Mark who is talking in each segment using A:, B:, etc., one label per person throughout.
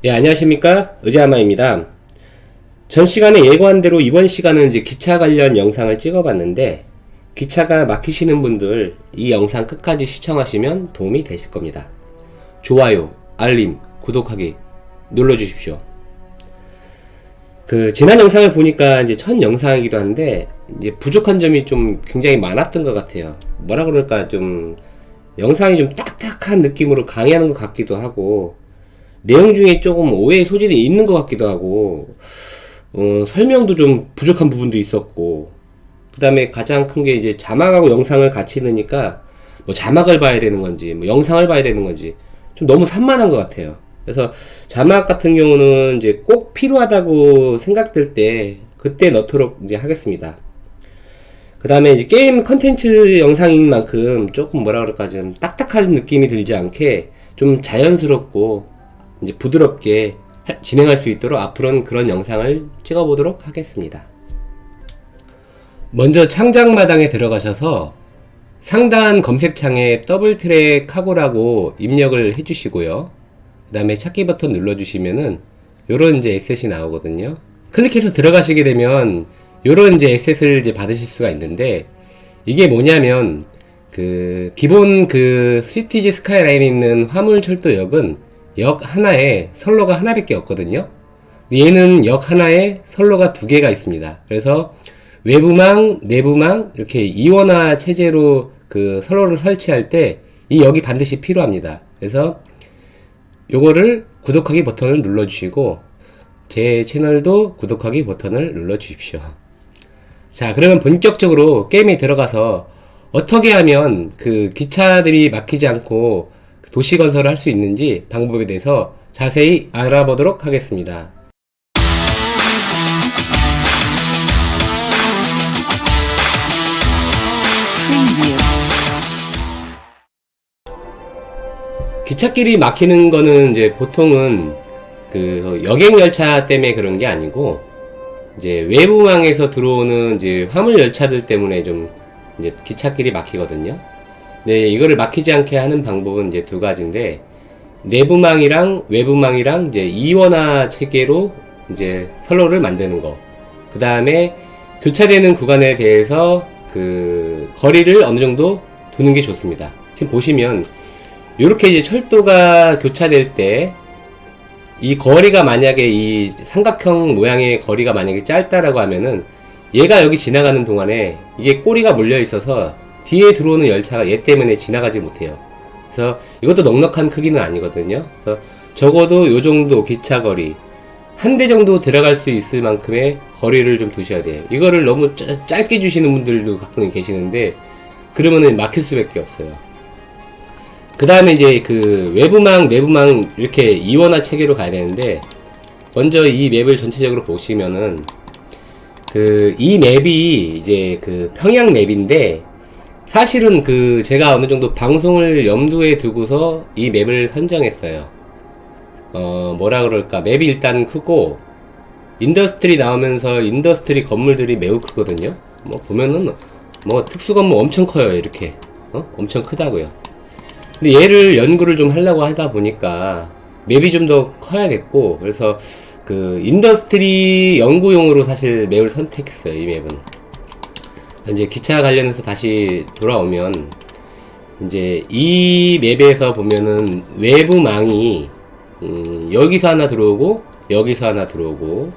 A: 예, 안녕하십니까? 의자마입니다. 전 시간에 예고한 대로 이번 시간은 이제 기차 관련 영상을 찍어봤는데, 기차가 막히시는 분들 이 영상 끝까지 시청하시면 도움이 되실 겁니다. 좋아요, 알림, 구독하기 눌러주십시오. 지난 영상을 보니까 이제 첫 영상이기도 한데, 이제 부족한 점이 좀 굉장히 많았던 것 같아요. 뭐라 그럴까, 영상이 좀 딱딱한 느낌으로 강의하는 것 같기도 하고, 내용 중에 조금 오해의 소질이 있는 것 같기도 하고, 설명도 좀 부족한 부분도 있었고, 그 다음에 가장 큰 게 이제 자막하고 영상을 같이 넣으니까, 뭐 자막을 봐야 되는 건지, 뭐 영상을 봐야 되는 건지, 좀 너무 산만한 것 같아요. 그래서 자막 같은 경우는 이제 꼭 필요하다고 생각될 때, 그때 넣도록 이제 하겠습니다. 그 다음에 이제 게임 컨텐츠 영상인 만큼 조금 뭐라 그럴까, 좀 딱딱한 느낌이 들지 않게, 좀 자연스럽고, 이제 부드럽게 진행할 수 있도록 앞으로는 그런 영상을 찍어보도록 하겠습니다. 먼저 창작마당에 들어가셔서 상단 검색창에 더블트랙 카고라고 입력을 해주시고요. 그 다음에 찾기 버튼 눌러주시면은 요런 이제 에셋이 나오거든요. 클릭해서 들어가시게 되면 요런 이제 에셋을 이제 받으실 수가 있는데, 이게 뭐냐면 기본 시티지 스카이라인에 있는 화물철도역은 역 하나에 선로가 하나밖에 없거든요. 얘는 역 하나에 선로가 두 개가 있습니다. 그래서 외부망, 내부망 이렇게 이원화 체제로 선로를 설치할 때 이 역이 반드시 필요합니다. 그래서 요거를 구독하기 버튼을 눌러주시고, 제 채널도 구독하기 버튼을 눌러주십시오. 자, 그러면 본격적으로 게임에 들어가서 어떻게 하면 기차들이 막히지 않고 도시 건설을 할 수 있는지 방법에 대해서 자세히 알아보도록 하겠습니다. 기찻길이 막히는 거는 이제 보통은 여객열차 때문에 그런 게 아니고, 이제 외부망에서 들어오는 이제 화물 열차들 때문에 좀 이제 기찻길이 막히거든요. 네, 이거를 막히지 않게 하는 방법은 이제 두 가지인데, 내부망이랑 외부망이랑 이제 이원화 체계로 이제 선로를 만드는 거. 그 다음에 교차되는 구간에 대해서 거리를 어느 정도 두는 게 좋습니다. 지금 보시면, 이렇게 이제 철도가 교차될 때, 이 거리가 만약에 이 삼각형 모양의 거리가 만약에 짧다라고 하면은, 얘가 여기 지나가는 동안에 이게 꼬리가 몰려 있어서 뒤에 들어오는 열차가 얘 때문에 지나가지 못해요. 그래서 이것도 넉넉한 크기는 아니거든요. 그래서 적어도 요 정도 기차 거리 한 대 정도 들어갈 수 있을 만큼의 거리를 좀 두셔야 돼요. 이거를 너무 짧게 주시는 분들도 가끔 계시는데, 그러면은 막힐 수밖에 없어요. 그 다음에 이제 외부망, 내부망 이렇게 이원화 체계로 가야 되는데, 먼저 이 맵을 전체적으로 보시면은 이 맵이 이제 평양 맵인데, 사실은 제가 어느 정도 방송을 염두에 두고서 이 맵을 선정했어요. 뭐라 그럴까, 맵이 일단 크고, 인더스트리 나오면서 인더스트리 건물들이 매우 크거든요. 보면은, 특수 건물 엄청 커요, 이렇게. 엄청 크다고요. 근데 얘를 연구를 좀 하려고 하다 보니까, 맵이 좀 더 커야겠고, 그래서 인더스트리 연구용으로 사실 맵을 선택했어요, 이 맵은. 이제 기차 관련해서 다시 돌아오면, 이제 이 맵에서 보면은 외부망이 여기서 하나 들어오고 여기서 하나 들어오고,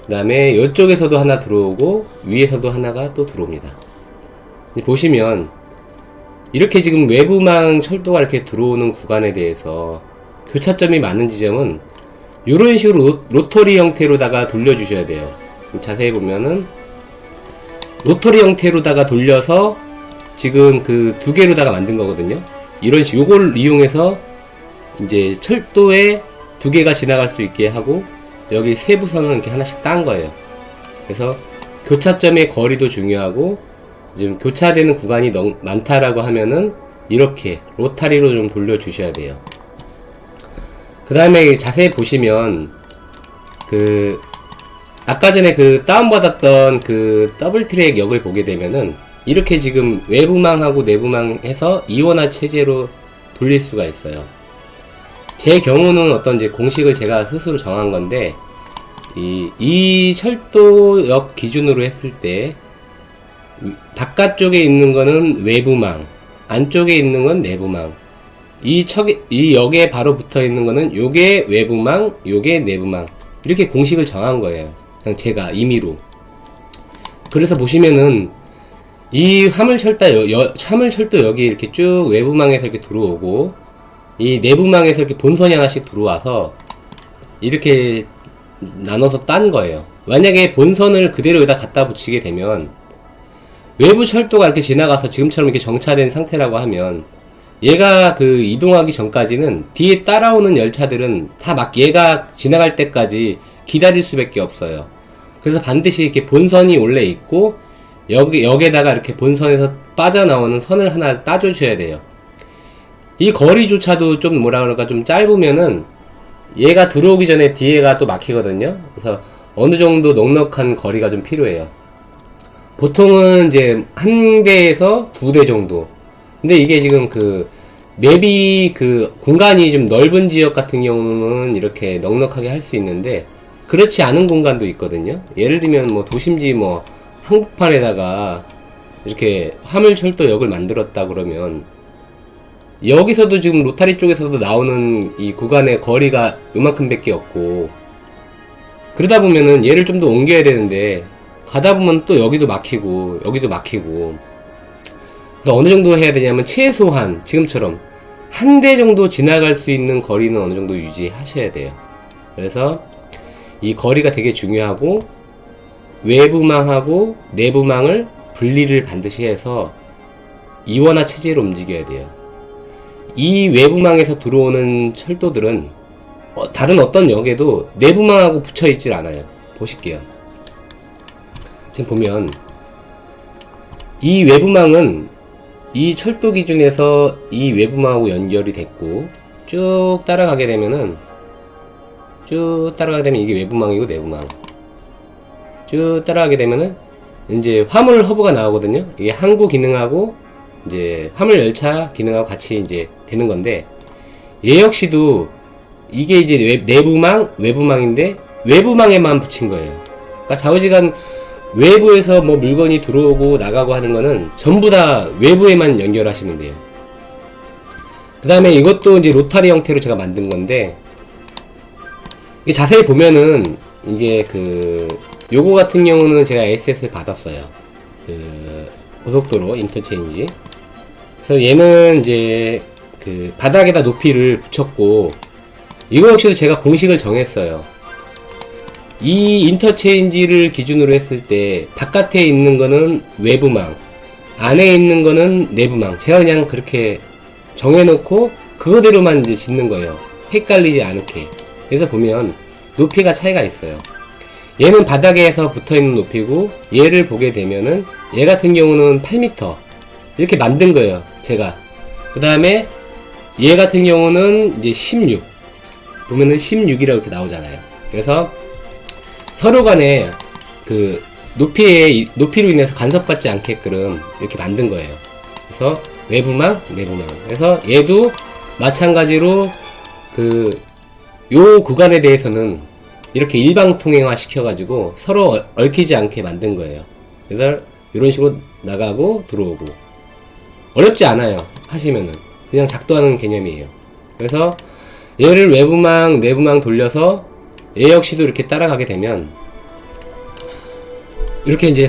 A: 그 다음에 이쪽에서도 하나 들어오고 위에서도 하나가 또 들어옵니다. 보시면 이렇게 지금 외부망 철도가 이렇게 들어오는 구간에 대해서 교차점이 많은 지점은 이런 식으로 로터리 형태로다가 돌려주셔야 돼요. 자세히 보면은 로터리 형태로다가 돌려서 지금 두 개로다가 만든 거거든요. 이런 식으로 요걸 이용해서 이제 철도에 두 개가 지나갈 수 있게 하고, 여기 세부선은 이렇게 하나씩 딴 거예요. 그래서 교차점의 거리도 중요하고, 지금 교차되는 구간이 너무 많다라고 하면은 이렇게 로타리로 좀 돌려주셔야 돼요. 그 다음에 자세히 보시면 아까 전에 다운받았던 더블트랙 역을 보게 되면은 이렇게 지금 외부망하고 내부망 해서 이원화 체제로 돌릴 수가 있어요. 제 경우는 어떤 이제 공식을 제가 스스로 정한 건데, 이 철도역 기준으로 했을 때, 바깥쪽에 있는 거는 외부망, 안쪽에 있는 건 내부망. 이 역에 바로 붙어 있는 거는 요게 외부망, 요게 내부망. 이렇게 공식을 정한 거예요. 그냥 제가 임의로. 그래서 보시면은, 이 화물철도 여기 이렇게 쭉 외부망에서 이렇게 들어오고, 이 내부망에서 이렇게 본선이 하나씩 들어와서, 이렇게 나눠서 딴 거예요. 만약에 본선을 그대로 여기다 갖다 붙이게 되면, 외부 철도가 이렇게 지나가서 지금처럼 이렇게 정차된 상태라고 하면, 얘가 그 이동하기 전까지는 뒤에 따라오는 열차들은 다 막 얘가 지나갈 때까지 기다릴 수밖에 없어요. 그래서 반드시 이렇게 본선이 원래 있고, 여기에다가 이렇게 본선에서 빠져나오는 선을 하나 따줘줘야 돼요. 이 거리조차도 좀 뭐라 그럴까 좀 짧으면은 얘가 들어오기 전에 뒤에가 또 막히거든요. 그래서 어느 정도 넉넉한 거리가 좀 필요해요. 보통은 이제 한 대에서 두 대 정도. 근데 이게 지금 그 맵이 그 공간이 좀 넓은 지역 같은 경우는 이렇게 넉넉하게 할 수 있는데, 그렇지 않은 공간도 있거든요. 예를 들면 뭐 도심지 뭐 한복판에다가 이렇게 화물철도역을 만들었다 그러면, 여기서도 지금 로타리 쪽에서도 나오는 이 구간의 거리가 요만큼 밖에 없고, 그러다 보면은 얘를 좀 더 옮겨야 되는데, 가다 보면 또 여기도 막히고 여기도 막히고. 그래서 어느 정도 해야 되냐면 최소한 지금처럼 한 대 정도 지나갈 수 있는 거리는 어느 정도 유지하셔야 돼요. 그래서 이 거리가 되게 중요하고, 외부망하고 내부망을 분리를 반드시 해서 이원화 체제로 움직여야 돼요. 이 외부망에서 들어오는 철도들은 다른 어떤 역에도 내부망하고 붙여 있질 않아요. 보실게요. 지금 보면 이 외부망은 이 철도 기준에서 이 외부망하고 연결이 됐고, 쭉 따라가게 되면 이게 외부망이고 내부망. 쭉 따라가게 되면은 이제 화물 허브가 나오거든요. 이게 항구 기능하고 이제 화물 열차 기능하고 같이 이제 되는 건데, 얘 역시도 이게 이제 내부망, 외부망인데 외부망에만 붙인 거예요. 그러니까 좌우지간 외부에서 뭐 물건이 들어오고 나가고 하는 거는 전부 다 외부에만 연결하시면 돼요. 그 다음에 이것도 이제 로타리 형태로 제가 만든 건데, 이게 자세히 보면은 이게 요거 같은 경우는 제가 SS를 받았어요. 고속도로 인터체인지. 그래서 얘는 이제 바닥에다 높이를 붙였고, 이거 역시도 제가 공식을 정했어요. 이 인터체인지를 기준으로 했을 때 바깥에 있는 거는 외부망, 안에 있는 거는 내부망. 제가 그냥 그렇게 정해놓고 그거대로만 이제 짓는 거예요. 헷갈리지 않게. 그래서 보면 높이가 차이가 있어요. 얘는 바닥에서 붙어있는 높이고, 얘를 보게 되면은 얘 같은 경우는 8m 이렇게 만든 거예요, 제가. 그 다음에 얘 같은 경우는 이제 16 보면은 16이라고 이렇게 나오잖아요. 그래서 서로 간에 높이로 인해서 간섭받지 않게끔 이렇게 만든 거예요. 그래서 외부망, 내부망. 그래서 얘도 마찬가지로 요 구간에 대해서는 이렇게 일방통행화 시켜가지고 서로 얽히지 않게 만든 거예요. 그래서 이런 식으로 나가고 들어오고. 어렵지 않아요, 하시면은. 그냥 작동하는 개념이에요. 그래서 얘를 외부망, 내부망 돌려서 얘 역시도 이렇게 따라가게 되면 이렇게 이제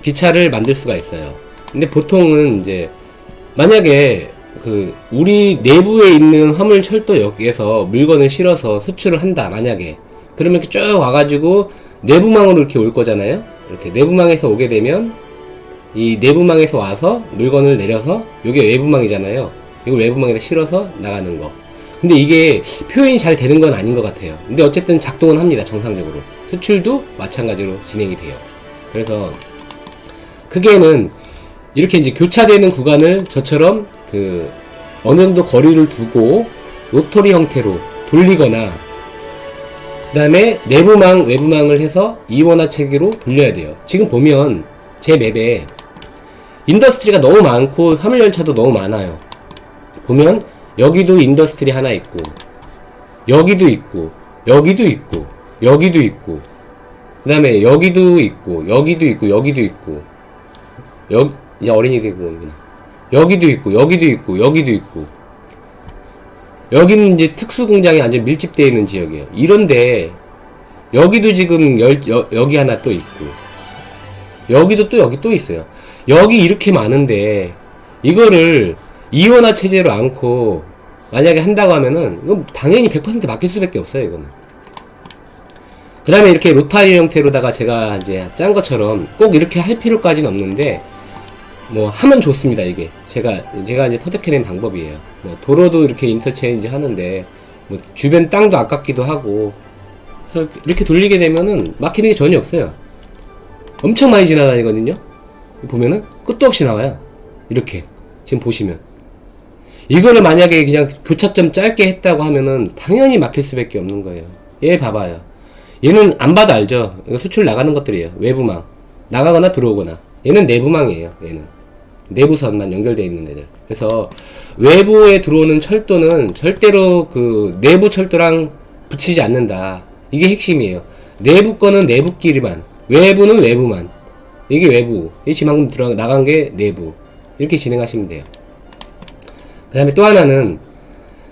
A: 기차를 만들 수가 있어요. 근데 보통은 이제 만약에 우리 내부에 있는 화물철도역에서 물건을 실어서 수출을 한다, 만약에. 그러면 이렇게 쭉 와가지고 내부망으로 이렇게 올 거잖아요. 이렇게 내부망에서 오게 되면 이 내부망에서 와서 물건을 내려서, 요게 외부망이잖아요. 이걸 외부망에다 실어서 나가는 거. 근데 이게 표현이 잘 되는 건 아닌 것 같아요. 근데 어쨌든 작동은 합니다, 정상적으로. 수출도 마찬가지로 진행이 돼요. 그래서 크게는 이렇게 이제 교차되는 구간을 저처럼 어느 정도 거리를 두고 로터리 형태로 돌리거나, 그 다음에 내부망, 외부망을 해서 이원화 체계로 돌려야 돼요. 지금 보면 제 맵에 인더스트리가 너무 많고 화물열차도 너무 많아요. 보면 여기도 인더스트리 하나 있고, 여기도 있고, 여기도 있고, 여기도 있고, 그 다음에 여기도 있고, 여기도 있고, 여기도 있고, 이제 어린이 대공원이구나. 여기도 있고, 여기도 있고, 여기도 있고. 여기는 이제 특수공장이 완전 밀집되어 있는 지역이에요. 이런데, 여기도 지금 여기 하나 또 있고, 여기도 또 여기 또 있어요. 여기 이렇게 많은데, 이거를 이원화 체제로 않고, 만약에 한다고 하면은, 이건 당연히 100% 막힐 수밖에 없어요, 이거는. 그 다음에 이렇게 로타리 형태로다가 제가 이제 짠 것처럼 꼭 이렇게 할 필요까지는 없는데, 뭐, 하면 좋습니다, 이게. 제가 이제 터득해낸 방법이에요. 뭐, 도로도 이렇게 인터체인지 하는데, 뭐, 주변 땅도 아깝기도 하고, 그래서 이렇게 돌리게 되면은 막히는 게 전혀 없어요. 엄청 많이 지나다니거든요? 보면은 끝도 없이 나와요. 이렇게. 지금 보시면. 이거를 만약에 그냥 교차점 짧게 했다고 하면은 당연히 막힐 수밖에 없는 거예요. 얘 봐봐요. 얘는 안 봐도 알죠? 이거 수출 나가는 것들이에요. 외부망. 나가거나 들어오거나. 얘는 내부망이에요. 얘는. 내부선만 연결되어 있는 애들. 그래서 외부에 들어오는 철도는 절대로 그 내부 철도랑 붙이지 않는다. 이게 핵심이에요. 내부 거는 내부끼리만. 외부는 외부만. 이게 외부. 이 지금 방금 나간 게 내부. 이렇게 진행하시면 돼요. 그 다음에 또 하나는,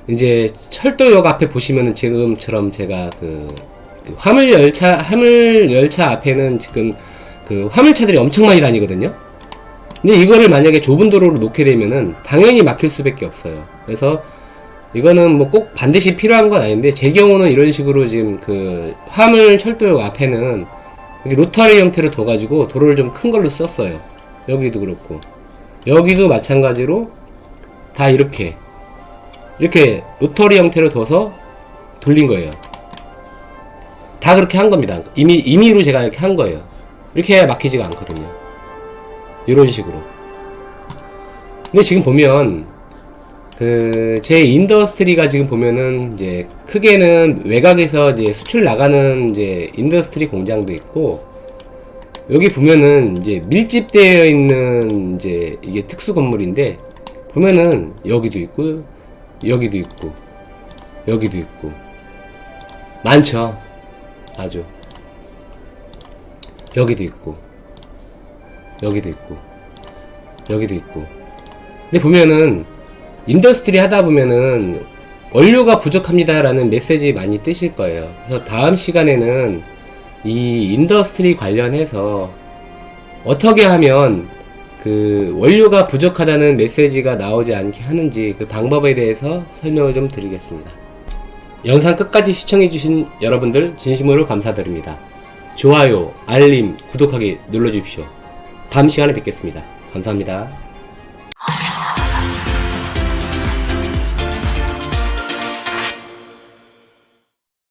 A: 이제, 철도역 앞에 보시면은 지금처럼 제가 그 화물열차 앞에는 지금 그 화물차들이 엄청 많이 다니거든요? 근데 이거를 만약에 좁은 도로로 놓게 되면은 당연히 막힐 수밖에 없어요. 그래서 이거는 뭐 꼭 반드시 필요한 건 아닌데, 제 경우는 이런 식으로 지금 그 화물 철도역 앞에는 로터리 형태로 둬가지고 도로를 좀 큰 걸로 썼어요. 여기도 그렇고. 여기도 마찬가지로 다 이렇게 로터리 형태로 둬서 돌린 거예요. 다 그렇게 한 겁니다. 임의로 제가 이렇게 한 거예요. 이렇게 해야 막히지가 않거든요. 이런 식으로. 근데 지금 보면 제 인더스트리가 지금 보면은 이제 크게는 외곽에서 이제 수출 나가는 이제 인더스트리 공장도 있고, 여기 보면은 이제 밀집되어 있는 이제 이게 특수 건물인데, 보면은 여기도 있고, 여기도 있고, 여기도 있고, 많죠. 아주. 여기도 있고, 여기도 있고, 여기도 있고. 근데 보면은 인더스트리 하다 보면은 원료가 부족합니다라는 메시지 많이 뜨실 거예요. 그래서 다음 시간에는 이 인더스트리 관련해서 어떻게 하면 그 원료가 부족하다는 메시지가 나오지 않게 하는지 그 방법에 대해서 설명을 좀 드리겠습니다. 영상 끝까지 시청해주신 여러분들 진심으로 감사드립니다. 좋아요, 알림, 구독하기 눌러주십시오. 다음 시간에 뵙겠습니다. 감사합니다.